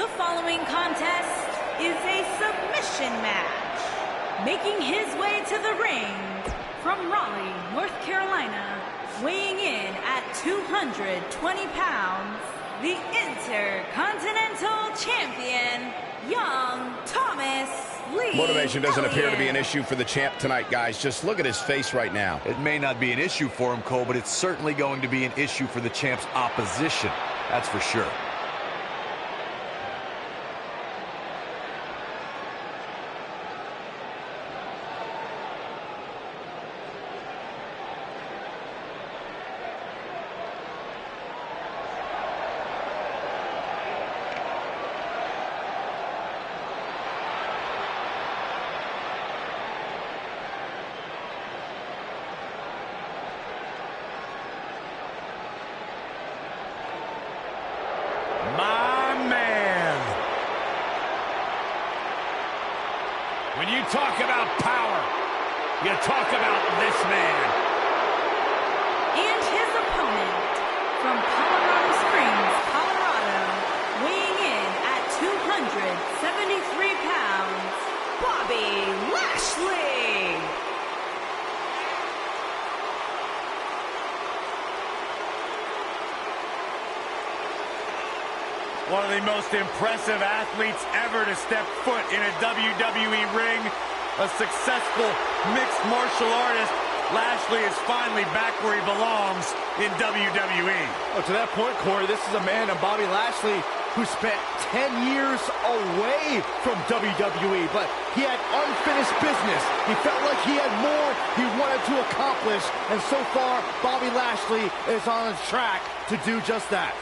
The following contest is a submission match. Making his way to the ring from Raleigh, North Carolina, weighing in at 220 pounds, the Intercontinental Champion, Young Thomas Lee. Motivation doesn't appear to be an issue for the champ tonight, guys. Just look at his face right now. It may not be an issue for him, Cole, but it's certainly going to be an issue for the champ's opposition. That's for sure. My man. When you talk about power, you talk about this man. And his opponent from Colorado Springs, Colorado, weighing in at 273 pounds, Bobby Lashley. One of the most impressive athletes ever to step foot in a WWE ring. A successful mixed martial artist. Lashley is finally back where he belongs in WWE. Oh, to that point, Corey, this is a man, Bobby Lashley, who spent 10 years away from WWE, but he had unfinished business. He felt like he had more he wanted to accomplish, and so far, Bobby Lashley is on a track to do just that.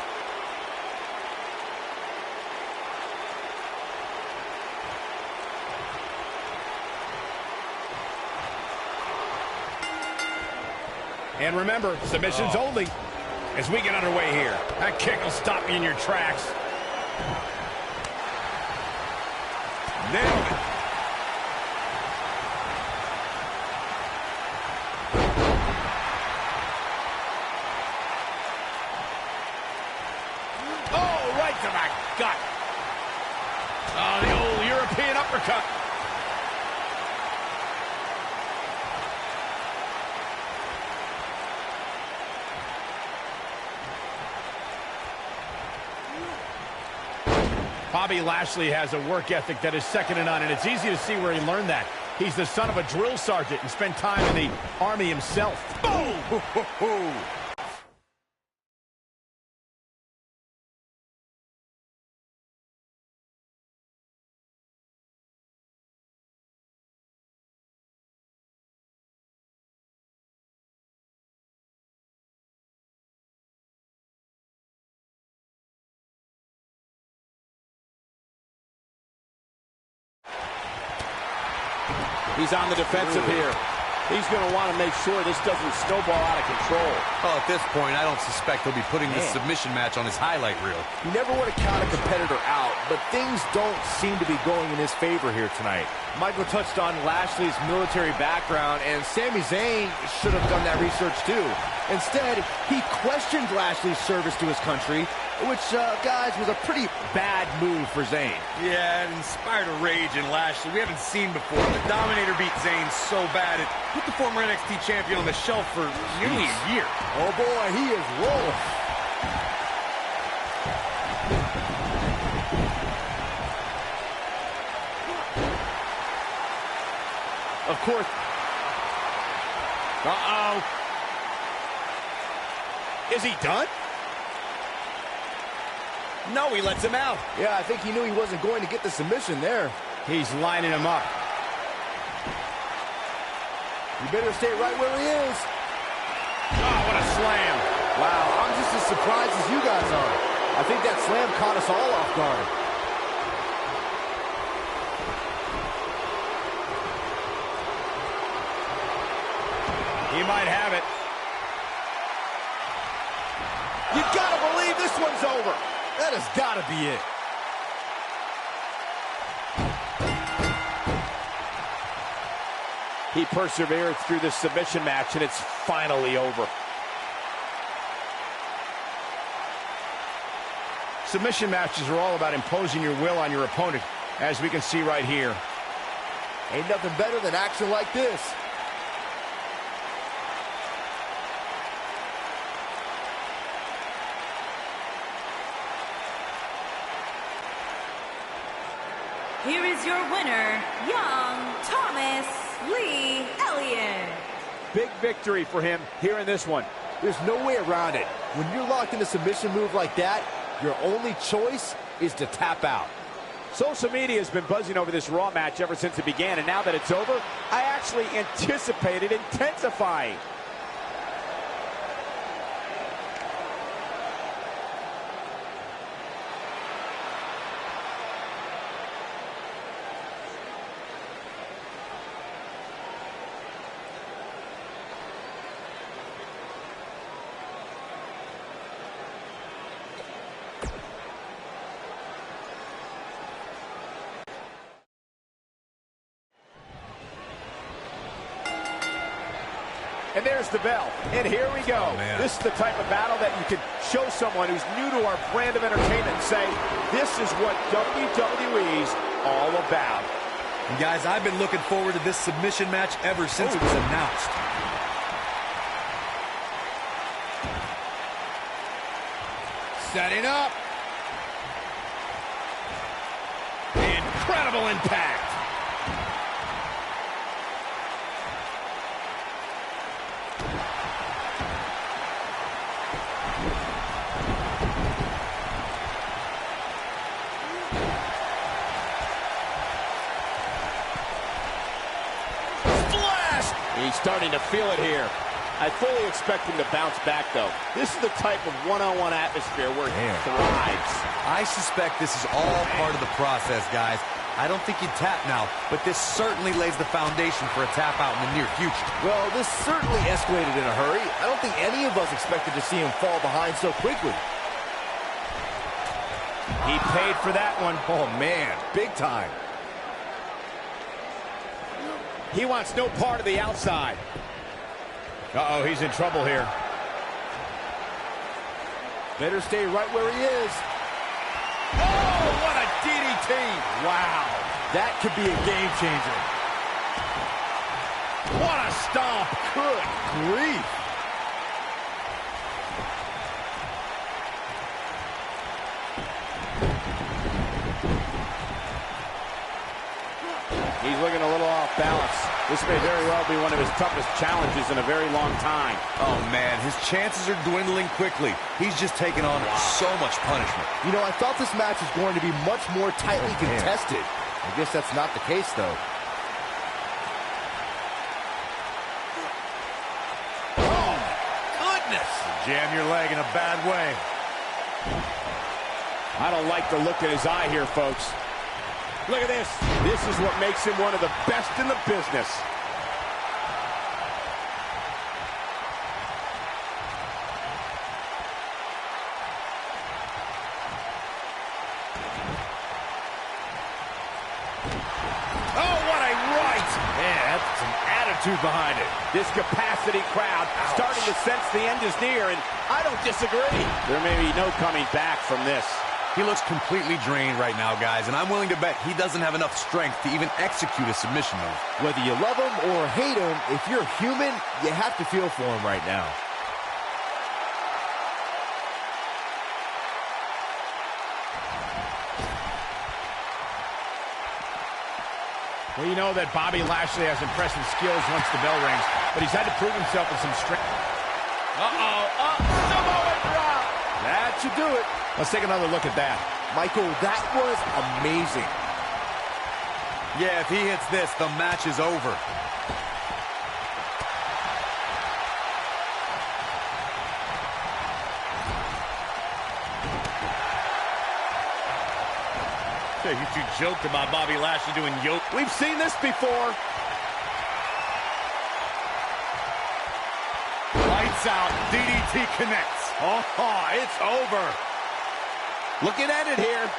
And remember, submissions only as we get underway here. That kick will stop you in your tracks. Nailed it. Oh, right to the gut. Oh, the old European uppercut. Bobby Lashley has a work ethic that is second to none, and it's easy to see where he learned that. He's the son of a drill sergeant and spent time in the Army himself. Boom! He's on the defensive here. He's going to want to make sure this doesn't snowball out of control. Well, at this point, I don't suspect he'll be putting this submission match on his highlight reel. You never want to count a competitor out, but things don't seem to be going in his favor here tonight. Michael touched on Lashley's military background, and Sami Zayn should have done that research too. Instead, he questioned Lashley's service to his country, which, guys, was a pretty bad move for Zayn. Yeah, it inspired a rage in Lashley we haven't seen before. The Dominator beat Zayn so bad it put the former NXT champion on the shelf for nearly a year. Oh boy, he is rolling. Of course. Uh-oh. Is he done? No, he lets him out. Yeah, I think he knew he wasn't going to get the submission there. He's lining him up. You better stay right where he is. Oh, what a slam. Wow, I'm just as surprised as you guys are. I think that slam caught us all off guard. He might have it. You gotta believe this one's over. That has gotta be it. He persevered through the submission match, and it's finally over. Submission matches are all about imposing your will on your opponent, as we can see right here. Ain't nothing better than action like this. Here is your winner, Young Thomas Lee Elliott. Big victory for him here in this one. There's no way around it. When you're locked in a submission move like that, your only choice is to tap out. Social media has been buzzing over this Raw match ever since it began, and now that it's over, I actually anticipate it intensifying. And there's the bell. And here we go. Oh, this is the type of battle that you can show someone who's new to our brand of entertainment and say, this is what WWE's all about. And guys, I've been looking forward to this submission match ever since it was announced. Setting up. Incredible impact. He's starting to feel it here. I fully expect him to bounce back, though. This is the type of one-on-one atmosphere where he thrives. I suspect this is all part of the process, guys. I don't think he'd tap now, but this certainly lays the foundation for a tap out in the near future. Well, this certainly escalated in a hurry. I don't think any of us expected to see him fall behind so quickly. He paid for that one. Oh, man, big time. He wants no part of the outside. Uh-oh, he's in trouble here. Better stay right where he is. Oh, what a DDT. Wow, that could be a game changer. What a stomp. Good grief. He's looking a little off balance. This may very well be one of his toughest challenges in a very long time. Oh, man, his chances are dwindling quickly. He's just taken on so much punishment. You know, I thought this match was going to be much more tightly contested. I guess that's not the case, though. Oh, goodness. Jam your leg in a bad way. I don't like the look in his eye here, folks. Look at this. This is what makes him one of the best in the business. Oh, what a right. Man, that's some attitude behind it. This capacity crowd starting to sense the end is near, and I don't disagree. There may be no coming back from this. He looks completely drained right now, guys, and I'm willing to bet he doesn't have enough strength to even execute a submission move. Whether you love him or hate him, if you're human, you have to feel for him right now. Well, you know that Bobby Lashley has impressive skills once the bell rings, but he's had to prove himself with some strength. Samoa drop. That should do it. Let's take another look at that. Michael, that was amazing. Yeah, if he hits this, the match is over. You two joked about Bobby Lashley doing yoke. We've seen this before. Lights out. DDT connects. Oh, it's over. Looking at it here.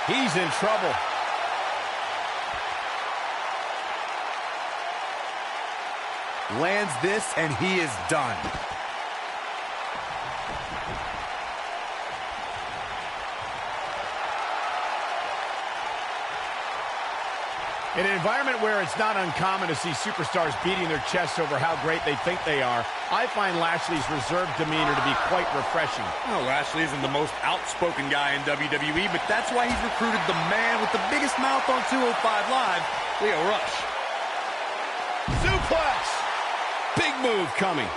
He's in trouble. Lands this, and he is done. In an environment where it's not uncommon to see superstars beating their chests over how great they think they are, I find Lashley's reserved demeanor to be quite refreshing. Well, Lashley isn't the most outspoken guy in WWE, but that's why he's recruited the man with the biggest mouth on 205 Live, Lio Rush. Suplex! Big move coming.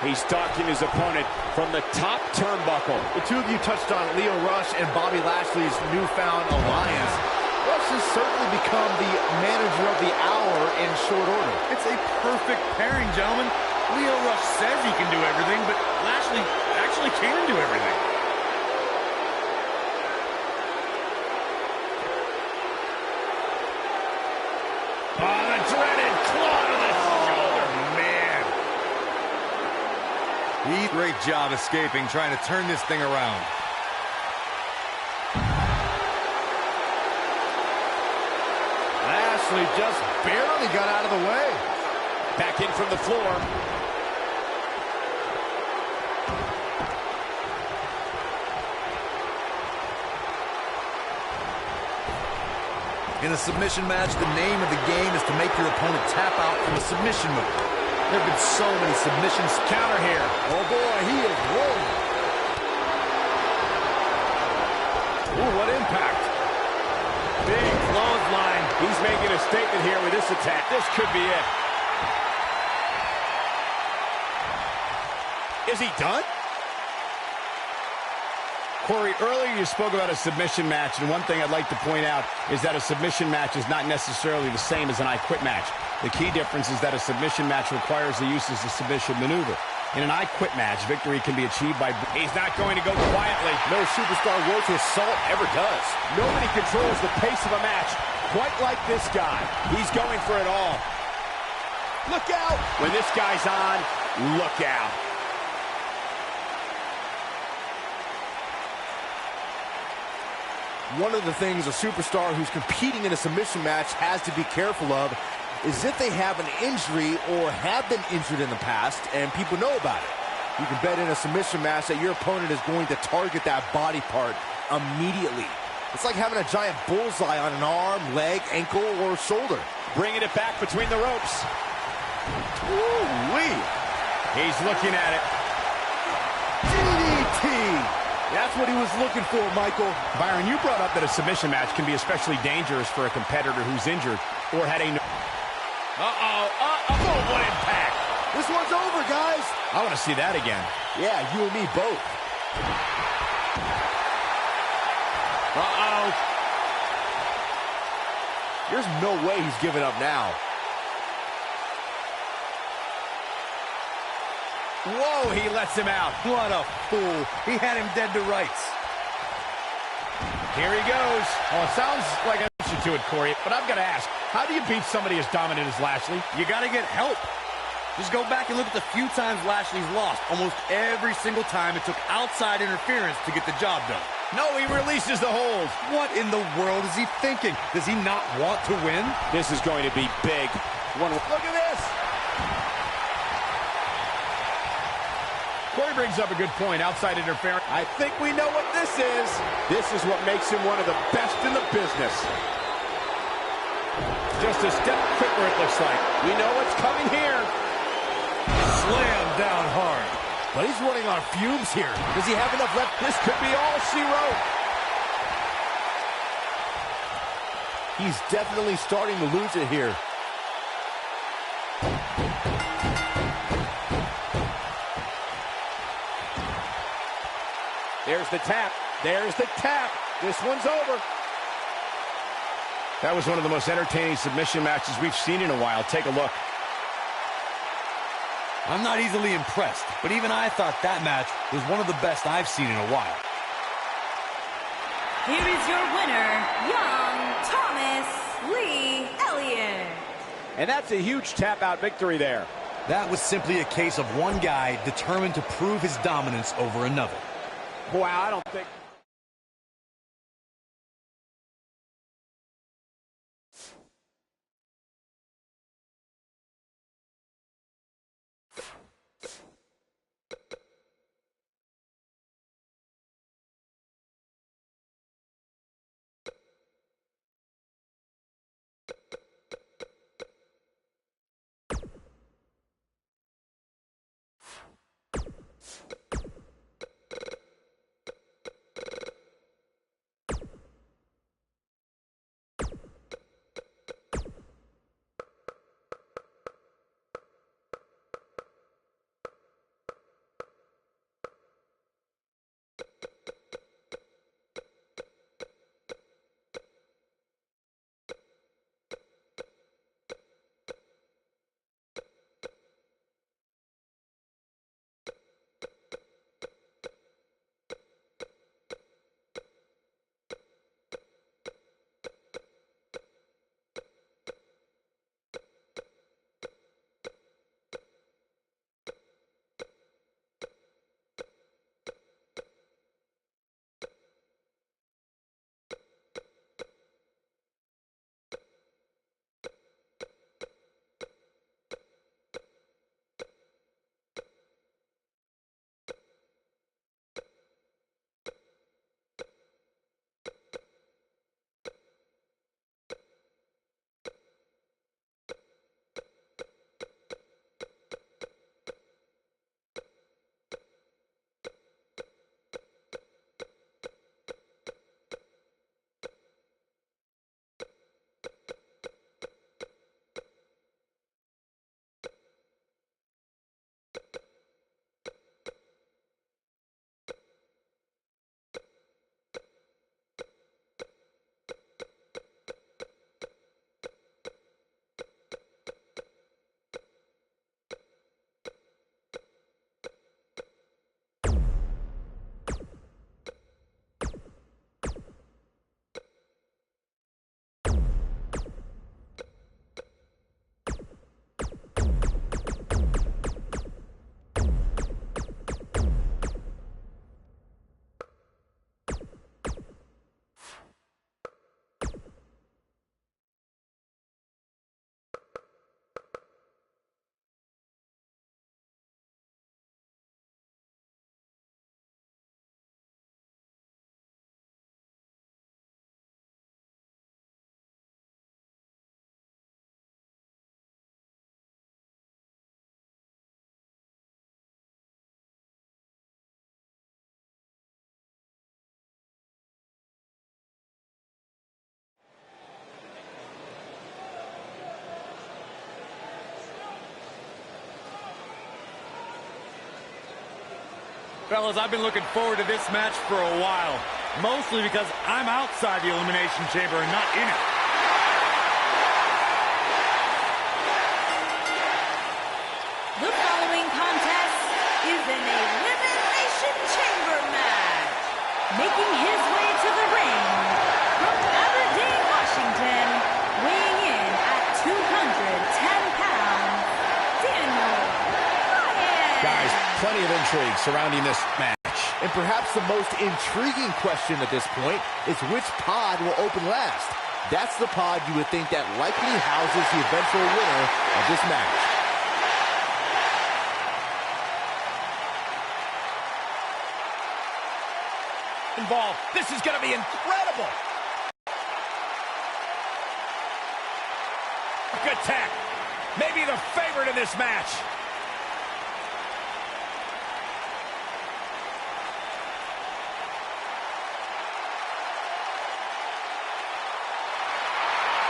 He's stalking his opponent from the top turnbuckle. The two of you touched on Lio Rush and Bobby Lashley's newfound alliance. Rush has certainly become the manager of the hour in short order. It's a perfect pairing, gentlemen. Lio Rush says he can do everything, but Lashley actually can do everything. Oh, the dreaded claw to the shoulder. Man. Great job escaping, trying to turn this thing around. Lashley just barely got out of the way. Back in from the floor. In a submission match, the name of the game is to make your opponent tap out from a submission move. There have been so many submissions. Counter here. Oh boy, he is rolling. Ooh, what impact. Big clothesline. He's making a statement here with this attack. This could be it. Is he done? Corey, earlier you spoke about a submission match, and one thing I'd like to point out is that a submission match is not necessarily the same as an I Quit match. The key difference is that a submission match requires the use of the submission maneuver. In an I Quit match, victory can be achieved by... He's not going to go quietly. No superstar worth his salt ever does. Nobody controls the pace of a match quite like this guy. He's going for it all. Look out! When this guy's on, look out. One of the things a superstar who's competing in a submission match has to be careful of is if they have an injury or have been injured in the past and people know about it. You can bet in a submission match that your opponent is going to target that body part immediately. It's like having a giant bullseye on an arm, leg, ankle, or shoulder. Bringing it back between the ropes. Ooh-wee. He's looking at it. DDT. That's what he was looking for, Michael. Byron, you brought up that a submission match can be especially dangerous for a competitor who's injured or had a... Oh, what impact. This one's over, guys. I want to see that again. Yeah, you and me both. There's no way he's giving up now. Whoa, he lets him out. What a fool. He had him dead to rights. Here he goes. Oh, it sounds like an answer to it, Corey, but I've got to ask, how do you beat somebody as dominant as Lashley? You got to get help. Just go back and look at the few times Lashley's lost. Almost every single time it took outside interference to get the job done. No, he releases the hold. What in the world is he thinking? Does he not want to win? This is going to be big. Look at this. Corey brings up a good point. Outside interference. I think we know what this is. This is what makes him one of the best in the business. Just a step quicker, it looks like. We know what's coming here. Slam down hard. But he's running on fumes here. Does he have enough left? This could be all she wrote. He's definitely starting to lose it here. There's the tap. There's the tap. This one's over. That was one of the most entertaining submission matches we've seen in a while. Take a look. I'm not easily impressed, but even I thought that match was one of the best I've seen in a while. Here is your winner, young Thomas Lee Elliott. And that's a huge tap-out victory there. That was simply a case of one guy determined to prove his dominance over another. Wow, I don't think... Fellas, I've been looking forward to this match for a while, mostly because I'm outside the Elimination Chamber and not in it. The following contest is an Elimination Chamber match. Making his way to the ring from Aberdeen, Washington, weighing in at 210 pounds, Daniel Bryan. Guys, plenty of intrigue surrounding this match. And perhaps the most intriguing question at this point is which pod will open last. That's the pod you would think that likely houses the eventual winner of this match. Involved. This is going to be incredible. Good tech. Maybe the favorite in this match.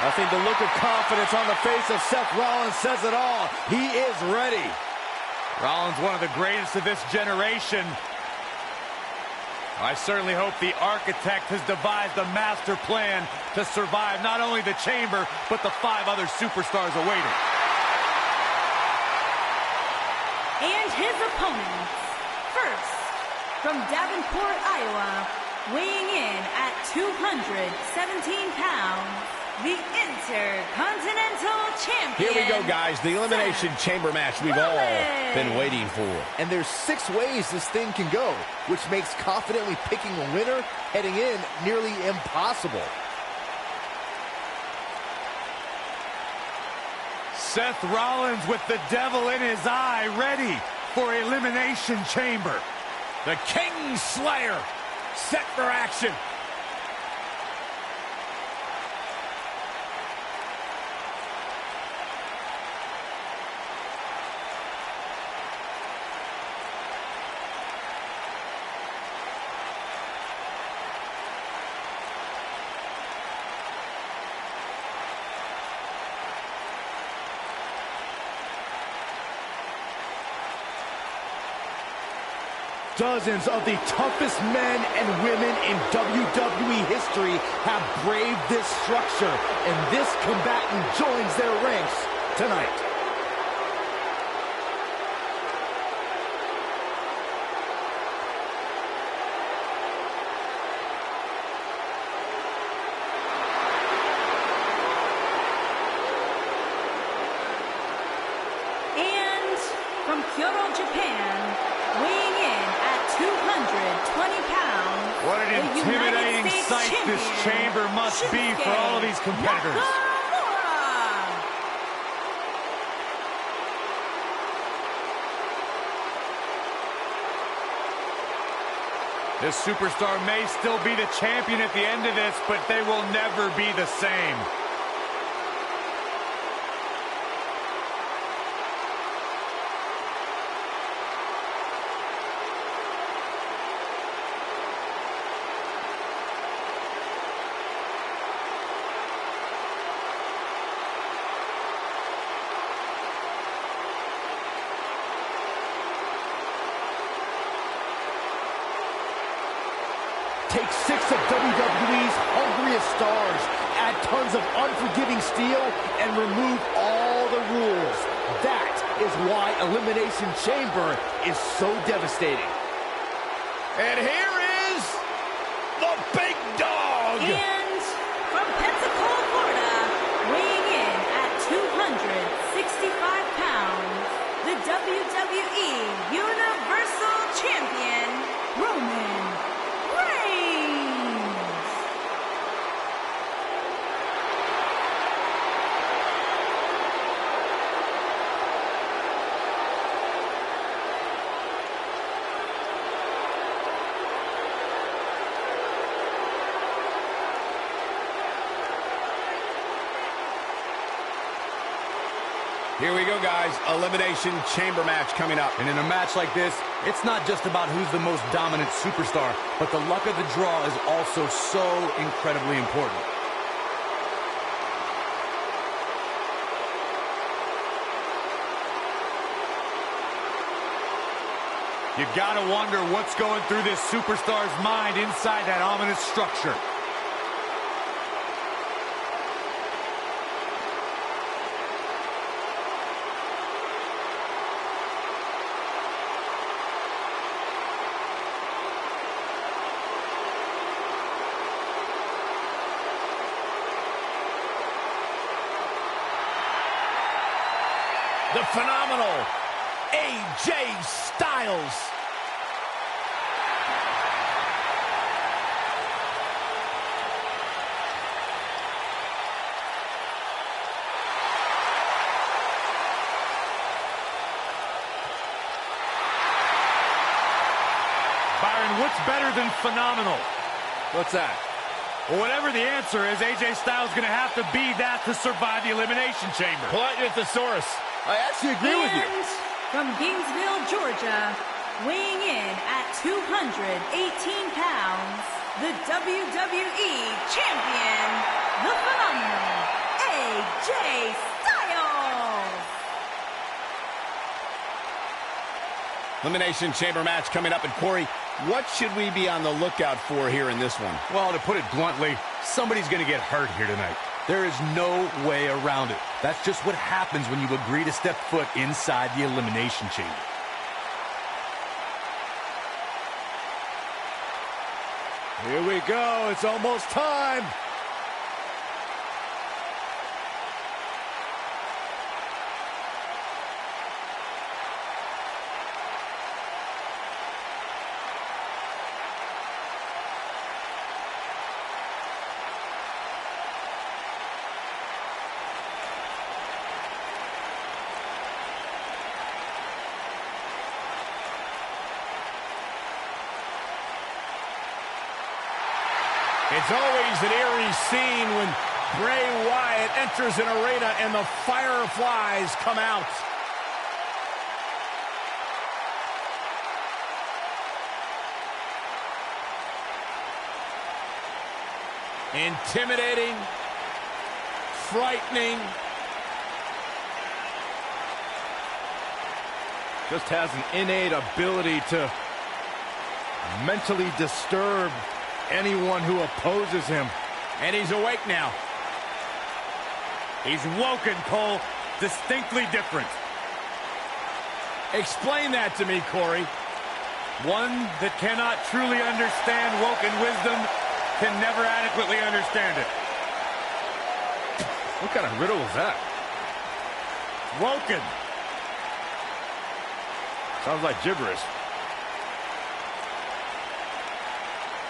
I think the look of confidence on the face of Seth Rollins says it all. He is ready. Rollins, one of the greatest of this generation. I certainly hope the architect has devised a master plan to survive not only the chamber, but the 5 other superstars awaiting. And his opponents. First, from Davenport, Iowa, weighing in at 217 pounds, the Intercontinental Champion. Here we go, guys. The Elimination Chamber match we've all been waiting for. And there's 6 ways this thing can go, which makes confidently picking a winner heading in nearly impossible. Seth Rollins with the devil in his eye, ready for Elimination Chamber. The King Slayer set for action. Dozens of the toughest men and women in WWE history have braved this structure, and this combatant joins their ranks tonight. And from Kyoto, Japan, weighing in at 220 pounds. What an the intimidating United States sight this champion, chamber must be for all of these competitors. Nakamura. This superstar may still be the champion at the end of this, but they will never be the same. Take 6 of WWE's hungriest stars, add tons of unforgiving steel, and remove all the rules. That is why Elimination Chamber is so devastating. And here is the big dog. And from Pensacola, Florida, weighing in at 265 pounds, the WWE Universal Champion, Roman Reigns. Here we go, guys. Elimination Chamber match coming up. And in a match like this, it's not just about who's the most dominant superstar, but the luck of the draw is also so incredibly important. You gotta wonder what's going through this superstar's mind inside that ominous structure. The phenomenal AJ Styles. Byron, what's better than phenomenal? What's that? Well, whatever the answer is, AJ Styles going to have to be that to survive the Elimination Chamber. Polite thesaurus. I actually agree with you. And from Gainesville, Georgia, weighing in at 218 pounds, the WWE Champion, the phenomenal AJ Styles. Elimination Chamber match coming up. And Corey, what should we be on the lookout for here in this one? Well, to put it bluntly, somebody's going to get hurt here tonight. There is no way around it. That's just what happens when you agree to step foot inside the Elimination Chamber. Here we go. It's almost time. It's always an eerie scene when Bray Wyatt enters an arena and the fireflies come out. Intimidating, frightening. Just has an innate ability to mentally disturb anyone who opposes him. And he's awake now. He's woken, Cole. Distinctly different. Explain that to me, Corey. One that cannot truly understand woken wisdom can never adequately understand it. What kind of riddle was that? Woken. Sounds like gibberish.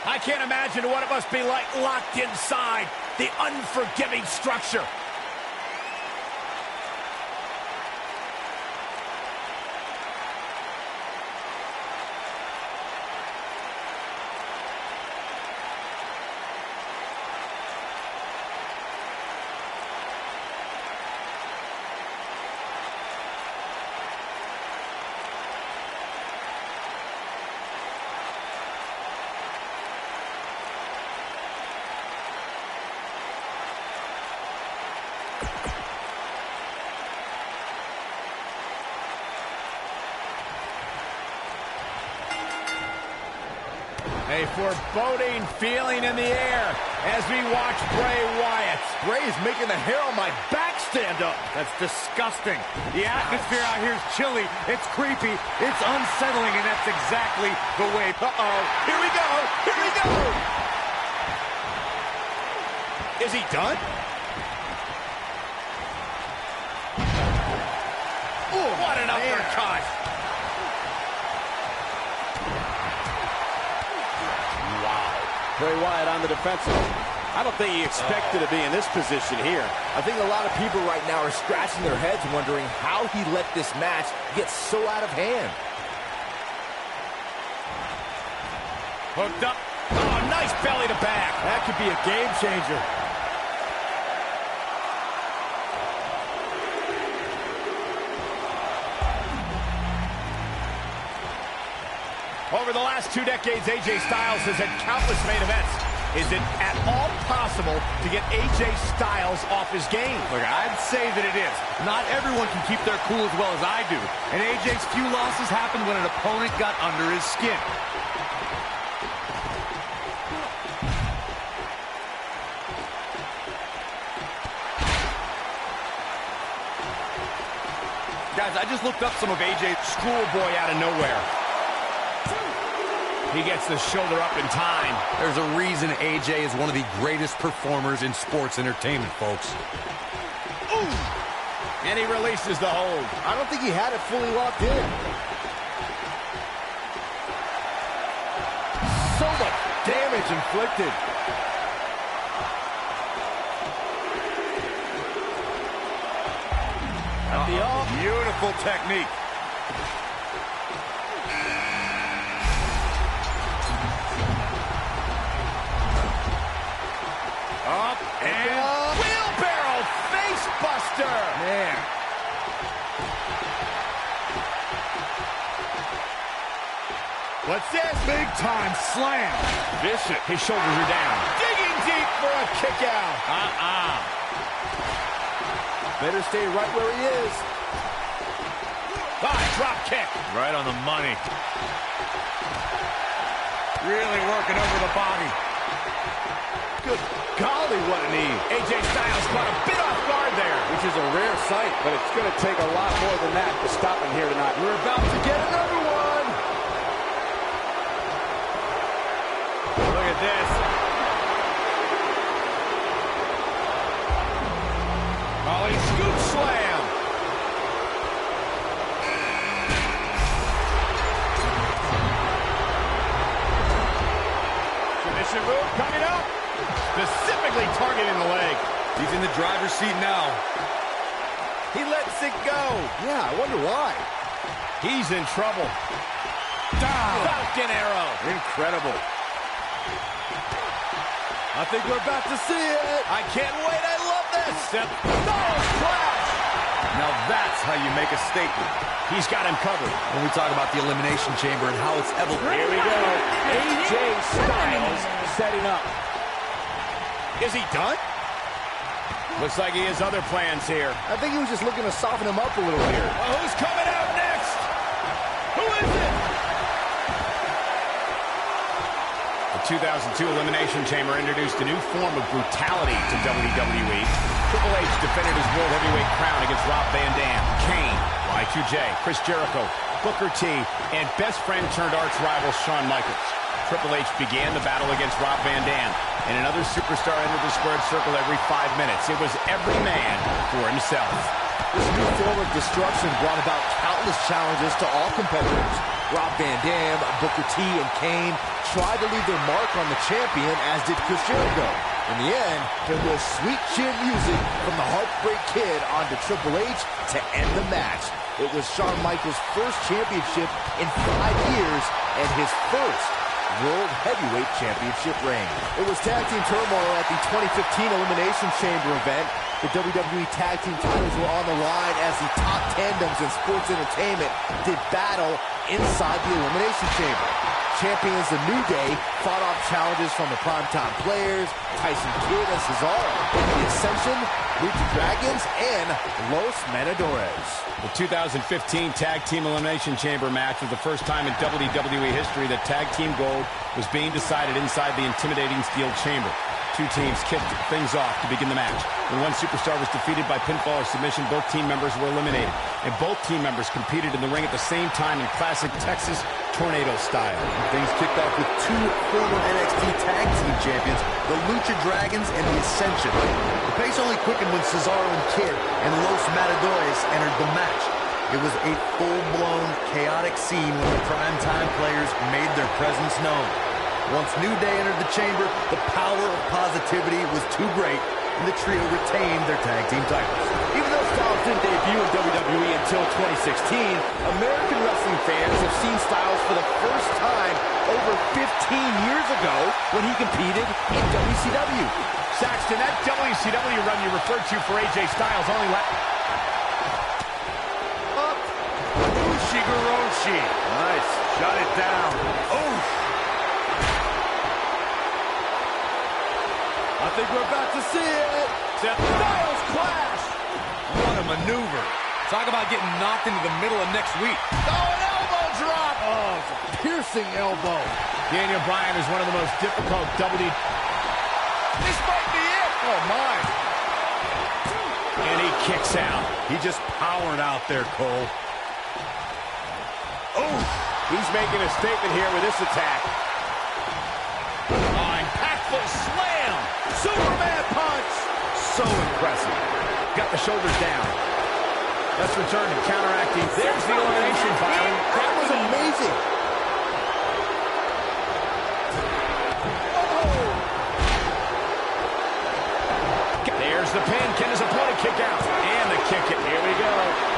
I can't imagine what it must be like locked inside the unforgiving structure. A foreboding feeling in the air as we watch Bray Wyatt. Bray is making the hair on my back stand up. That's disgusting. The atmosphere out here is chilly. It's creepy. It's unsettling, and that's exactly the way. Uh-oh. Here we go. Here we go. Is he done? Ooh, what an uppercut. Bray Wyatt on the defensive. I don't think he expected to be in this position here. I think a lot of people right now are scratching their heads wondering how he let this match get so out of hand. Hooked up. Oh, nice belly to back. That could be a game changer. Over the last 2 decades, AJ Styles has had countless main events. Is it at all possible to get AJ Styles off his game. Look, I'd say that it is. Not everyone can keep their cool as well as I do. And AJ's few losses happened when an opponent got under his skin. Guys, I just looked up some of AJ's Schoolboy out of nowhere. He gets the shoulder up in time. There's a reason AJ is one of the greatest performers in sports entertainment, folks. Ooh! And he releases the hold. I don't think he had it fully locked in. So much damage inflicted. Beautiful technique. Up and wheelbarrow face buster. Man. What's this? Big time slam. Vicious. His shoulders are down. Digging deep for a kick out. Better stay right where he is. Drop kick. Right on the money. Really working over the body. Good golly, what a knee. AJ Styles caught a bit off guard there. Which is a rare sight, but it's going to take a lot more than that to stop him here tonight. We're about to get another one. Look at this. Ollie scoop slam. Submission move coming up. Specifically targeting the leg. He's in the driver's seat now. He lets it go. Yeah, I wonder why. He's in trouble. Down. Falcon arrow. Incredible. I think we're about to see it. I can't wait. I love this. Step. Splash. Now that's how you make a statement. He's got him covered. When we talk about the Elimination Chamber and how it's evolution. Here we go. AJ Styles setting up. Is he done? Looks like he has other plans here. I think he was just looking to soften him up a little here. Well, who's coming out next? Who is it? The 2002 Elimination Chamber introduced a new form of brutality to WWE. Triple H defended his World Heavyweight crown against Rob Van Dam, Kane, Y2J, Chris Jericho, Booker T, and best friend turned arch rival Shawn Michaels. Triple H began the battle against Rob Van Dam, and another superstar entered the squared circle every 5 minutes. It was every man for himself. This new form of destruction brought about countless challenges to all competitors. Rob Van Dam, Booker T, and Kane tried to leave their mark on the champion, as did Chris Jericho. In the end, it was sweet chin music from the Heartbreak Kid onto Triple H to end the match. It was Shawn Michaels' first championship in 5 years and his first World Heavyweight Championship reign. It was tag team turmoil at the 2015 Elimination Chamber event. The WWE Tag Team titles were on the line as the top tandems in sports entertainment did battle inside the Elimination Chamber. Champions The New Day fought off challenges from the Primetime Players, Tyson Kidd and Cesaro, The Ascension, Lucha Dragons, and Los Matadores. The 2015 Tag Team Elimination Chamber match was the first time in WWE history that Tag Team Gold was being decided inside the intimidating steel chamber. Two teams kicked things off to begin the match. When one superstar was defeated by pinfall or submission, both team members were eliminated. And both team members competed in the ring at the same time in classic Texas tornado style. Things kicked off with two former NXT Tag Team champions, the Lucha Dragons and the Ascension. The pace only quickened when Cesaro and Kidd and Los Matadores entered the match. It was a full-blown, chaotic scene when the Primetime Players made their presence known. Once New Day entered the chamber, the power of positivity was too great, and the trio retained their tag team titles. Even though Styles didn't debut in WWE until 2016, American wrestling fans have seen Styles for the first time over 15 years ago when he competed in WCW. Saxton, that WCW run you referred to for AJ Styles only Ushigoroshi. Nice. Shut it down. Oof. I think we're about to see it. Seth Styles clash. What a maneuver. Talk about getting knocked into the middle of next week. Oh, an elbow drop. Oh, it's a piercing elbow. Daniel Bryan is one of the most difficult This might be it. Oh, my. and he kicks out. He just powered out there, Cole. Oh, he's making a statement here with this attack. Oh, impactful slam. Superman punch. So impressive. Got the shoulders down. Let's return to counteracting. There's the elimination, Byron. That was amazing. There's the pin. Can his opponent kick out? And the kick it. Here we go.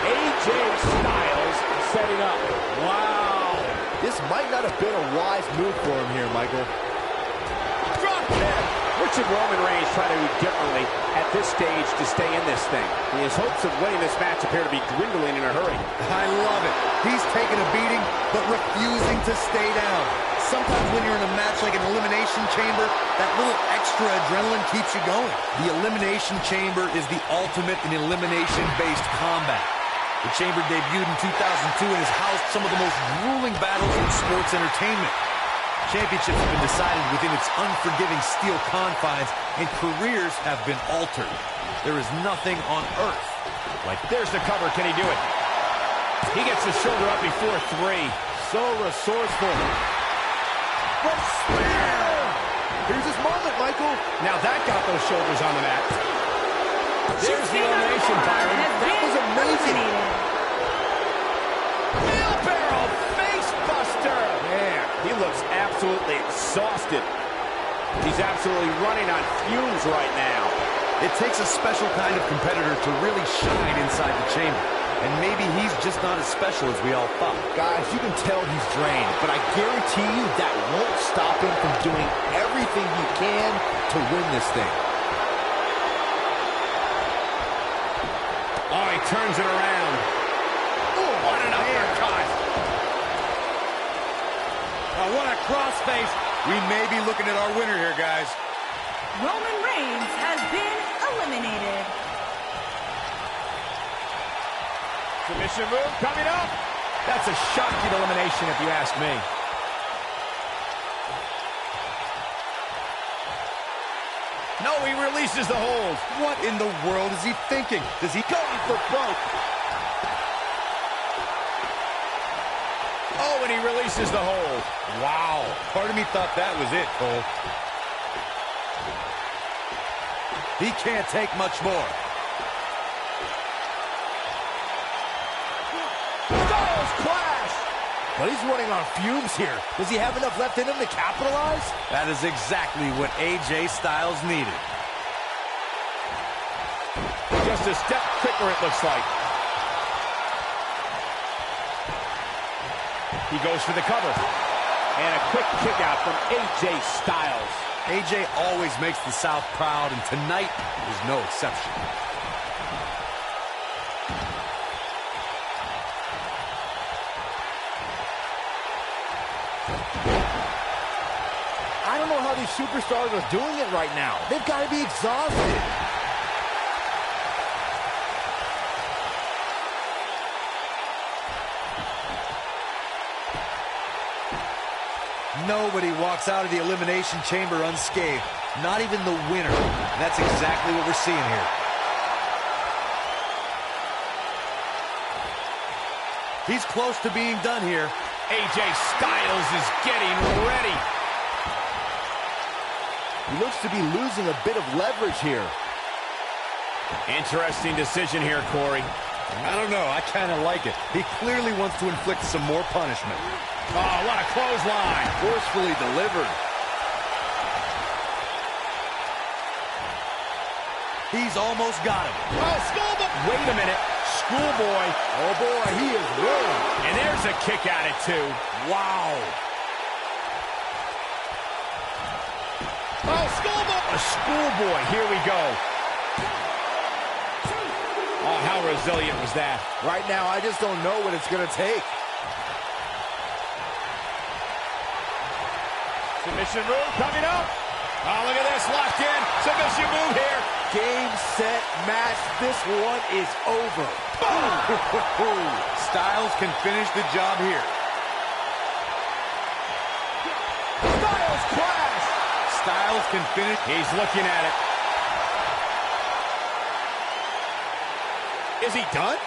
AJ Styles setting up. Wow. This might not have been a wise move for him here, Michael. Drop kick. What should Roman Reigns try to do differently at this stage to stay in this thing? His hopes of winning this match appear to be dwindling in a hurry. I love it. He's taking a beating, but refusing to stay down. Sometimes when you're in a match like an Elimination Chamber, that little extra adrenaline keeps you going. The Elimination Chamber is the ultimate in elimination-based combat. The Chamber debuted in 2002 and has housed some of the most grueling battles in sports entertainment. Championships have been decided within its unforgiving steel confines, and careers have been altered. There is nothing on earth like There's the cover. Can he do it? He gets his shoulder up before 3. So resourceful. But spear! Here's his moment, Michael. Now that got those shoulders on the mat. There's the elimination, Byron. That was amazing. Wheelbarrow face buster. Man, he looks absolutely exhausted. He's absolutely running on fumes right now. It takes a special kind of competitor to really shine inside the chamber. And maybe he's just not as special as we all thought. Guys, you can tell he's drained, but I guarantee you that won't stop him from doing everything he can to win this thing. Oh, he turns it around. Oh, What an uppercut. oh, what a crossface. We may be looking at our winner here, guys. Roman Reigns has been eliminated. Submission move coming up. That's a shocking elimination if you ask me. No, he releases the hold. What in the world is he thinking? Does he go For broke. Oh, and he releases the hold. Wow. Part of me thought that was it, Cole. He can't take much more. Styles clash! But he's running on fumes here. Does he have enough left in him to capitalize? That is exactly what AJ Styles needed. Just a step quicker, it looks like. He goes for the cover. And a quick kick out from AJ Styles. AJ always makes the South proud, and tonight is no exception. I don't know how these superstars are doing it right now. They've got to be exhausted. Nobody walks out of the Elimination Chamber unscathed. Not even the winner. And that's exactly what we're seeing here. He's close to being done here. AJ Styles is getting ready. He looks to be losing a bit of leverage here. Interesting decision here, Corey. I don't know. I kind of like it. He clearly wants to inflict some more punishment. Oh, what a clothesline. Forcefully delivered. He's almost got him. Oh, Schoolboy. Wait a minute. Schoolboy. Oh, boy, he is rolling. And there's a kick at it, too. Wow. Oh, Schoolboy. A Schoolboy. Here we go. Oh, how resilient was that? Right now, I just don't know what it's going to take. Submission move coming up. Oh, look at this, locked in. Submission move here. Game, set, match. This one is over. Boom! Styles can finish the job here. Styles clash. Styles can finish. He's looking at it. Is he done?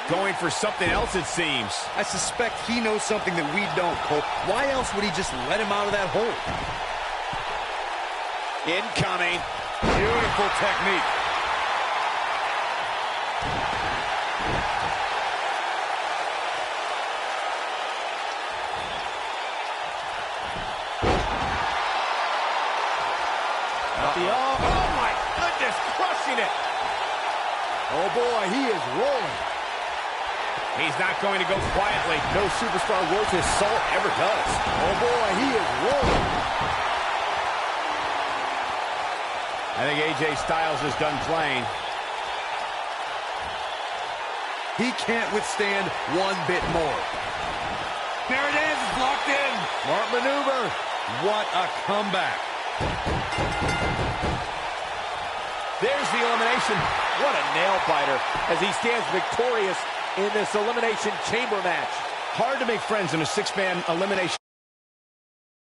Going for something else, it seems. I suspect he knows something that we don't, Cole. Why else would he just let him out of that hole? Incoming. Beautiful technique. Oh, my goodness, crushing it. Oh, boy, he is rolling. He's not going to go quietly. No superstar worth his salt ever does. Oh, boy, he is rolling. I think AJ Styles is done playing. He can't withstand one bit more. There it is. It's locked in. Smart maneuver. What a comeback. There's the elimination. What a nail-biter as he stands victorious in this Elimination Chamber match. Hard to make friends in a six-man elimination.